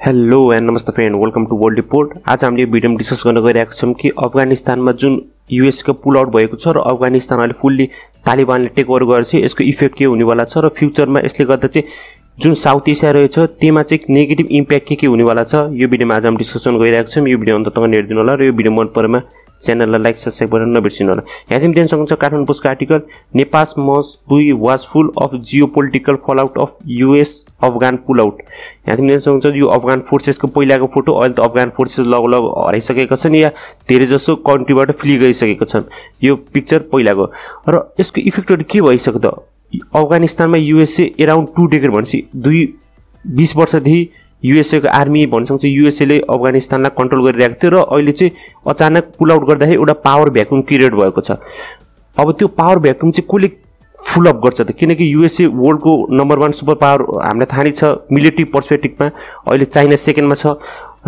Hello and नमस्ते friend, welcome to world report. आज हामीले भिडियोमा डिस्कस गर्न गइरहेका छौँ कि अफगानिस्तानमा जुन युएसको पुल आउट भएको छ र अफगानिस्तान अहिले फुल्ली तालिबानले टेक ओभर गरेछ, यसको इफेक्ट के हुनेवाला छ र फ्युचरमा यसले गर्दा चाहिँ जुन साउथ एसिया रहेछ त्यसमा चाहिँ नेगेटिभ इम्प्याक्ट के हुनेवाला छ, यो भिडियोमा आज हामी डिस्कसन गरिरहेका छौँ। यो भिडियो अन्त तपाईँ हेरिदिनु होला र यो भिडियो मन परेमा च्यानललाई लाइक सब्सक्राइब गर्न नबिर्सिनु होला। यहाँ तिमी देख्न सक्नुहुन्छ काठमाडौँ पोस्टको article, Nepal must be was full of geopolitical fallout of US Afghan pull out. यहाँ तिमी देख्न सक्नुहुन्छ यो अफगान फोर्सेसको पहिलाको फोटो। अहिले त अफगान फोर्सेस लगभग हराइसकेका छन् या धेरै जसो कन्ट्रीबाट फ्ली गइसकेका छन्। यो पिक्चर पहिलाको र यसको इफेक्टहरू के भइसक्यो त अफगानिस्तानमा युएसए एराउन्ड 2 डेकेड भनेपछि 20 वर्षदेखि युएसएको आर्मी भन्छ युएसएले अफगानिस्तानलाई कन्ट्रोल गरिरहेको थियो र अहिले चाहिँ अचानक पुल आउट गर्दाखेरि एउटा पावर भ्याकुम क्रिएट भएको छ। अब त्यो पावर भ्याकुम चाहिँ कसले फुल अप गर्छ त, किनकि युएसए वर्ल्डको नम्बर 1 सुपर पावर हामीलाई थाहा नै छ। मिलिट्री पर्सपेक्टिभमा अहिले चाइना सेकेन्डमा छ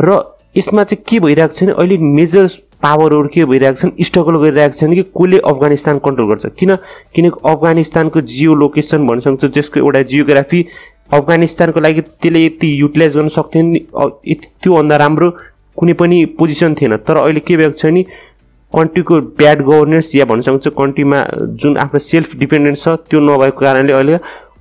र यसमा चाहिँ के भइरहेको छ भने अहिले मेजर पावरहरू के भइरहेको छन्, स्ट्रगल गरिरहेको छन् कि कसले अफगानिस्तान कन्ट्रोल गर्छ। किनकि अफगानिस्तानको जियो लोकेसन भन्न सक्छ, जसको एउटा जियोग्राफी अफगानिस्तानको लागि त्यसले यति युटिलाइज गर्न सक्थेन, त्योभन्दा राम्रो कुनै पनि पोजिसन थिएन। तर अहिले के भएको छ नि, कन्ट्रीको ब्याड गभर्नेन्स या भन्न सक्छ कन्ट्रीमा जुन आफ्नो सेल्फ डिपेन्डेन्स छ त्यो नभएको कारणले अहिले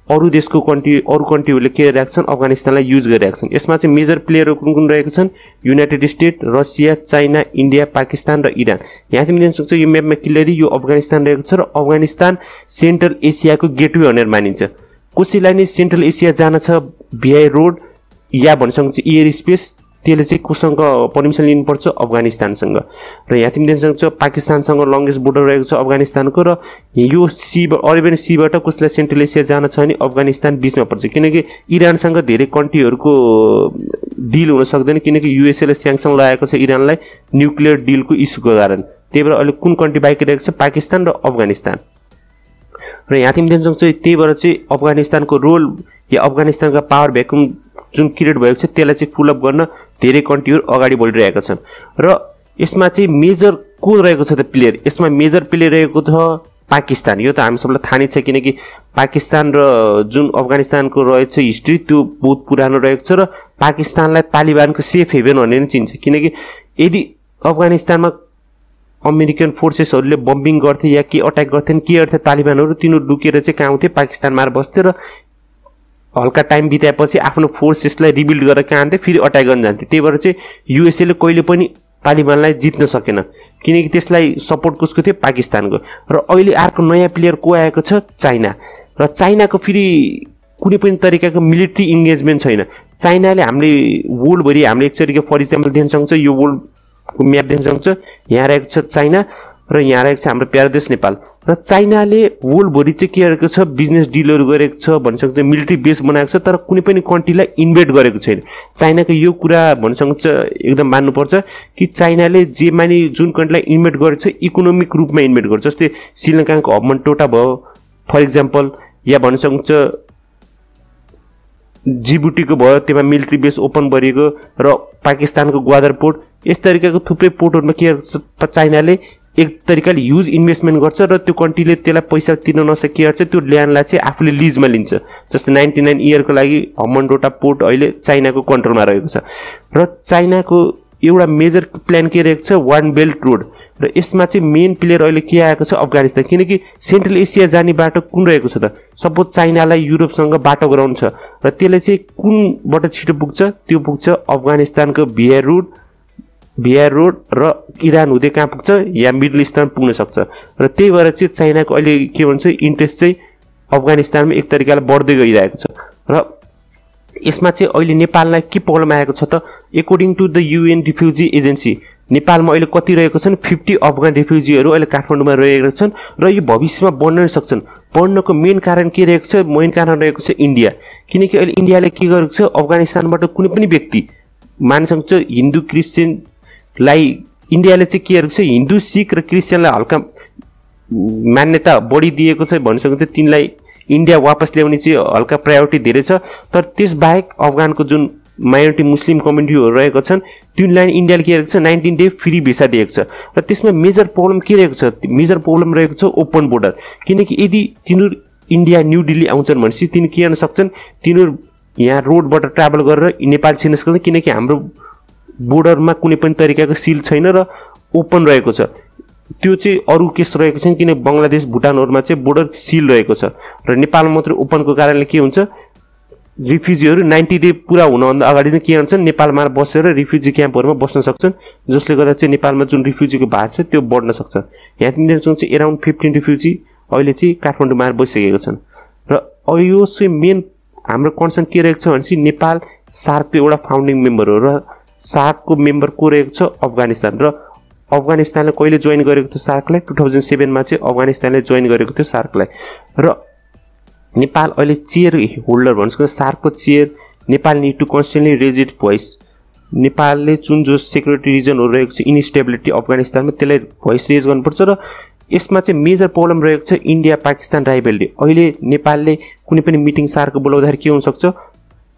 अरू देशको अरू कन्ट्रीहरूले के गरिरहेका छन्, अफगानिस्तानलाई युज गरिरहेका छन्। यसमा चाहिँ मेजर प्लेयरहरू कुन रहेका छन्, United State, Russia, China, India, Pakistan र इरान। यहाँ तिमी देख्न सक्छौ यो म्यापमा क्लियरली यो अफगानिस्तान रहेको छ र अफगानिस्तान सेन्ट्रल एसियाको गेटवे भनेर मानिन्छ। कसैलाई नै सेन्ट्रल एसिया जान छ भिआई रोड या भन्न सक्छ एयर स्पेस, त्यसले चाहिँ कोसँग पर्मिसन लिनुपर्छ, अफगानिस्तानसँग। र यहाँ तिमी देख्न सक्छौ पाकिस्तानसँग लङ्गेस्ट बोर्डर रहेको छ अफगानिस्तानको र यो अरेबियन सीबाट कसैलाई सेन्ट्रल एसिया जान छ भने अफगानिस्तान बिचमा पर्छ, किनकि इरानसँग धेरै कन्ट्रीहरूको डिल हुन सक्दैन, किनकि युएसएले स्याङ्सन लगाएको छ इरानलाई न्युक्लियर डिलको इस्युको कारण। त्यही भएर अहिले कुन कन्ट्री बाँकी रहेको छ, पाकिस्तान र अफगानिस्तान। र यहाँ तिमी देख्न सक्छौ त्यही भएर चाहिँ अफगानिस्तानको रोल या अफगानिस्तानका पावर भ्याकुम जुन क्रिएट भएको छ त्यसलाई चाहिँ फुल अप गर्न धेरै कन्ट्रीहरू अगाडि बढिरहेका छन्। र यसमा चाहिँ मेजर को रहेको छ त प्लेयर, यसमा मेजर प्लेयर रहेको छ पाकिस्तान। यो त हामी सबैलाई थाहा नै छ, किनकि पाकिस्तान र जुन अफगानिस्तानको रहेछ हिस्ट्री त्यो बहुत पुरानो रहेको छ र पाकिस्तानलाई तालिबानको सेफ हेभन भनेर चिन्छ। किनकि यदि अफगानिस्तानमा अमेरिकन फोर्सेसहरूले बम्बिङ गर्थे या के अट्याक गर्थे के गर्थे तालिबानहरू, तिनीहरू लुकेर चाहिँ कहाँ आउँथे, पाकिस्तानमा बस्थे र हल्का टाइम बिताएपछि आफ्नो फोर्सेसलाई रिबिल्ड गरेर कहाँ आन्थे, फेरि अट्याक गर्न जान्थे। त्यही भएर चाहिँ युएसएले कहिले पनि तालिबानलाई जित्न सकेन, किनकि त्यसलाई सपोर्ट कसको थियो, पाकिस्तानको। र अहिले अर्को नयाँ प्लेयर को आएको छ, चाइना। र चाइनाको फेरि कुनै पनि तरिकाको मिलिट्री इन्गेजमेन्ट छैन। चाइनाले हामीले वर्ल्डभरि हामीले एकचोटि फर इक्जाम्पल देख्न सक्छ, यो वर्ल्डको म्याप देख्न सक्छ, यहाँ रहेको छ चाइना र यहाँ रहेको छ हाम्रो प्यारो देश नेपाल। र चाइनाले वर्ल्डभरि चाहिँ के गरेको छ, बिजनेस डिलहरू गरेको छ, भन्न सक्छ मिलिट्री बेस बनाएको छ, तर कुनै पनि कन्ट्रीलाई इन्भेड गरेको छैन। चाइनाको यो कुरा भन्न सक्छ एकदम मान्नुपर्छ कि चाइनाले जे मानि जुन कन्ट्रीलाई इन्भेड गरेको छ इकोनोमिक रूपमा इन्भेड गर्छ। जस्तै श्रीलङ्काको हबमन टोटा भयो फर इक्जाम्पल, या भन्न सक्छ जिबुटीको भयो, त्यसमा मिलिट्री बेस ओपन गरिएको, र पाकिस्तानको ग्वादर पोर्ट, यस तरिकाको थुप्रै पोर्टहरूमा के गर्छ चाइनाले एक तरिकाले ह्युज इन्भेस्टमेन्ट गर्छ र त्यो कन्ट्रीले त्यसलाई पैसा तिर्न नसके गर्छ, त्यो ल्यान्डलाई चाहिँ आफूले लिजमा लिन्छ। जस्तै 99 इयरको लागि हम्मनटोटा पोर्ट अहिले चाइनाको कन्ट्रोलमा रहेको छ। र चाइनाको एउटा मेजर प्लान के रहेको छ, वान बेल्ट रोड। र यसमा चाहिँ मेन प्लेयर अहिले के आएको छ, अफगानिस्तान। किनकि सेन्ट्रल एसिया जाने बाटो कुन रहेको छ त, सपोज चाइनालाई युरोपसँग बाटो गराउनु छ र त्यसले चाहिँ कुनबाट छिटो पुग्छ, त्यो पुग्छ अफगानिस्तानको भिआर रोड र इरान हुँदै कहाँ पुग्छ, या मिडल इस्टमा पुग्न सक्छ। र त्यही भएर चाहिँ चाइनाको अहिले के भन्छ इन्ट्रेस्ट चाहिँ अफगानिस्तानमा एक तरिकाले बढ्दै गइरहेको छ। र यसमा चाहिँ अहिले नेपाललाई के प्रब्लम आएको छ त, according to the UN refugee agency नेपालमा अहिले कति रहेको छन्, 50 अफगान रिफ्युजीहरू अहिले काठमाडौँमा रहेका छन् र यो भविष्यमा बढ्न सक्छन्। बढ्नको मेन कारण के रहेको छ, मेन कारण रहेको छ इन्डिया। किनकि अहिले इन्डियाले के गरेको छ, अफगानिस्तानबाट कुनै पनि व्यक्ति मान सक्छ हिन्दू क्रिस्चियनलाई इन्डियाले चाहिँ के गरेको छ, हिन्दू सिख र क्रिस्चियनलाई हल्का मान्यता बढी दिएको छ, भन्न सक्छ तिनलाई इन्डिया वापस ल्याउने चाहिँ हल्का प्रायोरिटी धेरै छ। तर त्यसबाहेक अफगानको जुन माइनोरिटी मुस्लिम कम्युनिटीहरू रहेको छन् तिनलाई इन्डियाले के गरेको छ, 19 डे फ्री भिसा दिएको छ। र त्यसमा मेजर प्रब्लम के रहेको छ, मेजर प्रब्लम रहेको छ ओपन बोर्डर। किनकि यदि तिनीहरू इन्डिया न्यू दिल्ली आउँछन् भनेपछि तिनीहरू के गर्न सक्छन्, तिनीहरू यहाँ रोडबाट ट्राभल गरेर नेपाल छिर्न सक्दैन किनकि हाम्रो बोर्डरमा कुनै पनि तरिकाको सिल छैन र ओपन रहेको छ। त्यो चाहिँ अरू केस रहेको छैन किन बङ्गलादेश भुटानहरुमा चाहिँ बोर्डर सिल रहेको छ र नेपालमा मात्र ओपनको कारणले के हुन्छ रिफ्युजीहरु 90 डे पूरा हुनभन्दा अगाडि चाहिँ के गर्छन् नेपालमा बसेर रिफ्युजी क्याम्पहरुमा बस्न सक्छन् जसले गर्दा चाहिँ नेपालमा जुन रिफ्युजीको भार छ त्यो बढ्न सक्छ। यहाँ तिनीहरुसँग चाहिँ अराउन्ड 15 रिफ्युजी अहिले चाहिँ काठमाडौँमा बसिसकेका छन् र यो चाहिँ मेन हाम्रो कन्सर्न के रहेको छ भने नेपाल सार्कको एउटा फाउन्डिङ मेम्बर हो र सार्कको मेम्बर को रहेको छ अफगानिस्तान र अफगानिस्तानले कहिले जोइन गरेको थियो सार्कलाई 2007 मा चाहिँ अफगानिस्तानले जोइन गरेको थियो सार्कलाई र नेपाल अहिले चेयर होल्डर भन्छ सार्कको chair Nepal need to constantly raise it voice. नेपालले जुन जो सेक्युरिटी रिजनहरु रहेको छ इनस्टेबिलिटी अफगानिस्तानमा त्यसलाई भोइस रेज गर्नुपर्छ र यसमा चाहिँ मेजर प्रब्लम रहेको छ इन्डिया पाकिस्तान राइभलरी। अहिले नेपालले कुनै पनि मिटिङ सार्क बोलाउँदाखेरि के हुन सक्छ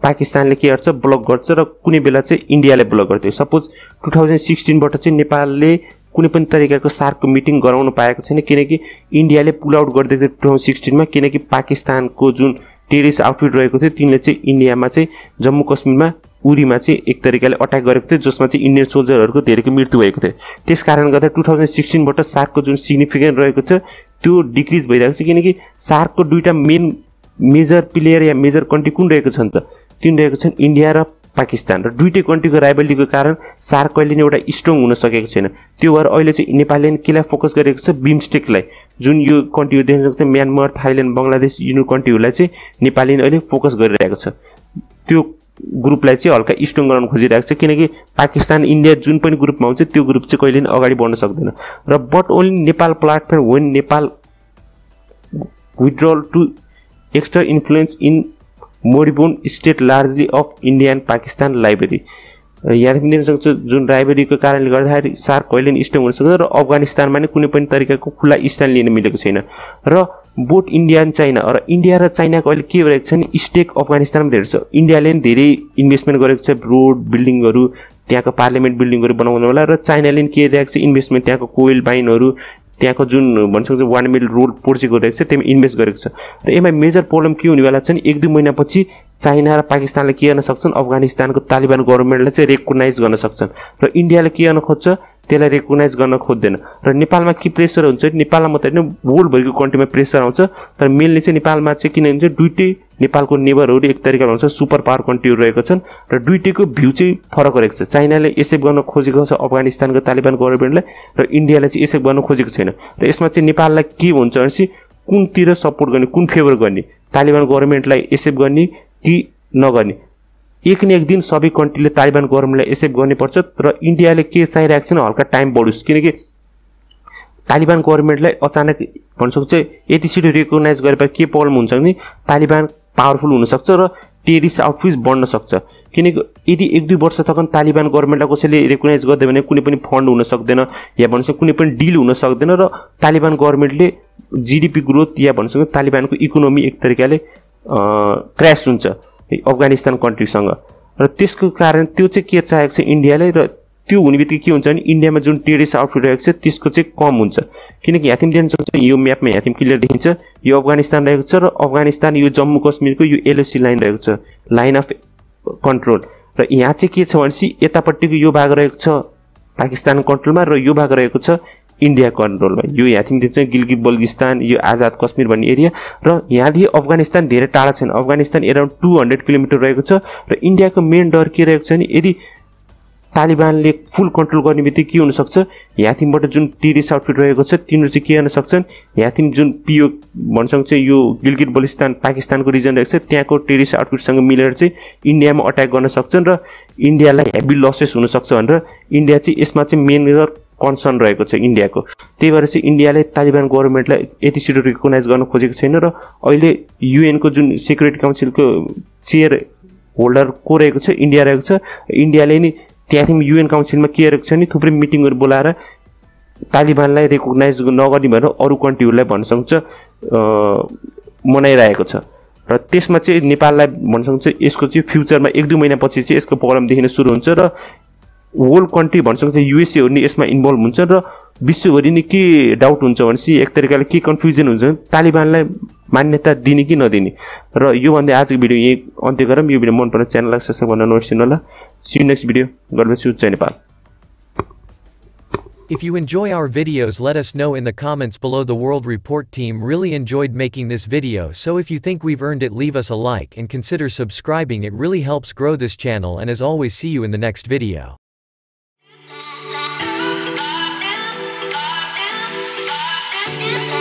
पाकिस्तानले के गर्छ ब्लक गर्छ र कुनै बेला चाहिँ इन्डियाले ब्लक गर्थ्यो। सपोज 2016 बाट चाहिँ नेपालले कुनै पनि तरिकाको सार्कको मिटिङ गराउन पाएको छैन किनकि इन्डियाले पुल आउट गरिदिएको थियो 2016 मा किनकि पाकिस्तानको जुन टेरिस्ट आउटफिट रहेको थियो तिनले चाहिँ इन्डियामा चाहिँ जम्मू कश्मीरमा उरीमा चाहिँ एक तरिकाले अट्याक गरेको थियो जसमा चाहिँ इन्डियन सोल्जरहरुको धेरैको मृत्यु भएको थियो। त्यसकारण गर्दा 2016 बाट सार्कको जुन सिग्निफिकेन्ट रहेको थियो त्यो डिक्रिज भइरहेको छ किनकि सार्कको दुईटा मेन मेजर प्लेयर या मेजर कन्ट्री कुन रहेको छन् त तीन रहेको छन् इन्डिया र पाकिस्तान र दुईटै कन्ट्रीको राइभलरीको कारण सार्क कहिले नै एउटा स्ट्रङ हुन सकेको छैन। त्यो भएर अहिले चाहिँ नेपालले केलाई फोकस गरेको छ बिमस्टेकलाई जुन यो कन्ट्री देख्न सक्छ म्यानमार थाइल्यान्ड बंगलादेश यिनीहरू कन्ट्रीहरूलाई चाहिँ नेपालले अहिले फोकस गरिरहेको छ। त्यो ग्रुपलाई चाहिँ हल्का स्ट्रङ गराउन खोजिरहेको छ किनकि पाकिस्तान इन्डिया जुन पनि ग्रुपमा हुन्छ त्यो ग्रुप चाहिँ कहिले नै अगाडि बढ्न सक्दैन र but only Nepal platform when Nepal withdrawal to extra influence in moribund state largely of India and Pakistan library. यहाँ देख्न सक्छ जुन राइभलरीको कारणले गर्दाखेरि सार्क कहिले नै स्ट्रङ हुन सक्दैन र अफगानिस्तानमा नै कुनै पनि तरिकाको खुला स्ट्यान्ड लिन मिलेको छैन र बोथ इन्डिया एन्ड चाइना र इन्डिया र चाइनाको अहिले के भएको छ नि स्टेक अफगानिस्तानमा धेरै छ। इन्डियाले नि धेरै इन्भेस्टमेन्ट गरेको छ रोड बिल्डिङहरु त्यहाँको पार्लियामेन्ट बिल्डिङहरु बनाउनलाई र चाइनाले नि के गरेको छ इन्भेस्टमेन्ट त्यहाँको कोइल माइनहरु त्यहाँको जुन भन्छ सक्छ 1 मिल रोड प्रोजेक्ट गरेको छ त्यसमा इन्भेस्ट गरेको छ र यसमा मेजर प्रब्लम के हुनेवाला छ नि 1-2 महिनापछि चाइना र पाकिस्तानले के गर्न सक्छन् अफगानिस्तानको तालिबान गभर्नमेन्टलाई चाहिँ रेकग्नाइज गर्न सक्छन् र इन्डियाले के गर्न खोज्छ त्यसलाई रेकग्नाइज गर्न खोज्दैन र नेपालमा के प्रेसर हुन्छ नेपालमा मात्र हैन वर्ल्ड भरिको कन्ट्रीमा प्रेसर आउँछ तर मेनली चाहिँ नेपालमा चाहिँ किन हुन्छ दुईटै नेपालको नेबरहरु एक तरिकाले हुन्छ सुपर पावर कन्ट्रीहरु रहेको छन् र दुईटैको भ्यू चाहिँ फरक रहेको छ। चाइनाले एसेप गर्न खोजेको छ अफगानिस्तानको तालिबान गभर्नमेन्टलाई र इन्डियाले चाहिँ एसेप गर्न खोजेको छैन र यसमा चाहिँ नेपाललाई के हुन्छ भने कुनतिर सपोर्ट गर्ने कुन फेभर गर्ने तालिबान गभर्नमेन्टलाई एसेप गर्ने कि नगर्ने एक न एक दिन सबै कन्ट्रीले तालिबान गभर्नमेन्टलाई एसेप गर्ने पर्छ र इन्डियाले के चाहिरहेको छ हल्का टाइम बढोस् किनकि तालिबान गभर्नमेन्टलाई अचानक भन्न सक्छ यति छिटो रेकग्नाइज गरेपछि के प्रब्लम हुन्छ भने तालिबान पावरफुल हुन सक्छ र टेरिस्ट आउटफिट बढ्न सक्छ किनकि यदि 1-2 वर्ष तक तालिबान गभर्नमेन्टलाई कसैले रेकग्नाइज गर्दै भने कुनै पनि फन्ड हुन सक्दैन या भन्छ कुनै पनि डिल हुन सक्दैन र तालिबान गभर्नमेन्टले जीडीपी ग्रोथ या भन्छ तालिबानको इकोनोमी एक तरिकाले क्र्याश हुन्छ अफगानिस्तान कन्ट्रीसँग र त्यसको कारण त्यो चाहिँ के चाहेको छ इन्डियाले र त्यो हुनेबित्तिकै के हुन्छ भने इन्डियामा जुन टेरिस्ट आउटफिट रहेको छ त्यसको चाहिँ कम हुन्छ किनकि यहाँ तिमी देख्न सक्छ यो म्यापमा यहाँ तिमी क्लियर देखिन्छ यो अफगानिस्तान रहेको छ र अफगानिस्तान यो जम्मू कश्मीरको यो एलओसी लाइन रहेको छ लाइन अफ कन्ट्रोल र यहाँ चाहिँ के छ भने यतापट्टिको यो भाग रहेको छ पाकिस्तान कन्ट्रोलमा र यो भाग रहेको छ इन्डिया कन्ट्रोलमा। यो यहाँ तिमी देख्छ गिलगित बल्टिस्तान यो आजाद कश्मीर भन्ने एरिया र यहाँदेखि अफगानिस्तान धेरै टाढा छैन अफगानिस्तान अराउन्ड 200 किलोमिटर रहेको छ र इन्डियाको मेन डर के रहेको छ नि यदि तालिबानले फुल कन्ट्रोल गर्ने बित्तिकै के हुन सक्छ यहाँ तिमीबाट जुन टेरिस्ट आउटफिट रहेको छ तिनीहरु चाहिँ के गर्न सक्छन् यहाँ तिमी जुन पिओ भन्छ चाहिँ यो गिलगित बल्टिस्तान पाकिस्तानको रिजन रहेको छ त्यहाँको टेरिस्ट आउटफिटसँग मिलेर चाहिँ इन्डियामा अट्याक गर्न सक्छन् र इन्डियालाई हेभी लसेस हुन सक्छ भनेर इन्डिया चाहिँ यसमा चाहिँ मेन कन्सर्न रहेको छ इन्डियाको। त्यही भएर चाहिँ इन्डियाले तालिबान गभर्नमेन्टलाई यति छिटो रिकग्नाइज गर्न खोजेको छैन र अहिले युएन को जुन सेक्युरिटी काउन्सिलको चेयर होल्डर को रहेको छ इन्डिया रहेको छ। इन्डियाले नि त्यहाँ युएन काउन्सिलमा के रहेको छ नि थुप्रै मिटिङहरु बोलाएर तालिबानलाई रिकग्नाइज नगर्ने भनेर अरु कन्ट्रीहरुलाई भन्न सक्छ मनाइरहेको छ र त्यसमा चाहिँ नेपाललाई भन्न सक्छ यसको चाहिँ फ्युचरमा 1-2 महिनापछि चाहिँ यसको प्रब्लम देखिन सुरु हुन्छ र होल कन्ट्री भन्न सक्छ युएसए हरु नि यसमा इन्भल्भ हुन्छ र विश्वभरि नि के डाउट हुन्छ भने एक तरिकाले के कन्फ्युजन हुन्छ तालिबानलाई मान्यता दिने कि नदिने र यो भन्दै आजको भिडियो यही अन्त्य गरौँ यो भिडियो मन परे च्यानललाई सब्स्क्राइब गर्न नबिर्सिनु होला see you next video God bless you जय Nepal If you enjoy our videos, let us know in the comments below. The World Report team really enjoyed making this video, so if you think we've earned it, leave us a like and consider subscribing. It really helps grow this channel, and as always, see you in the next video. Yeah.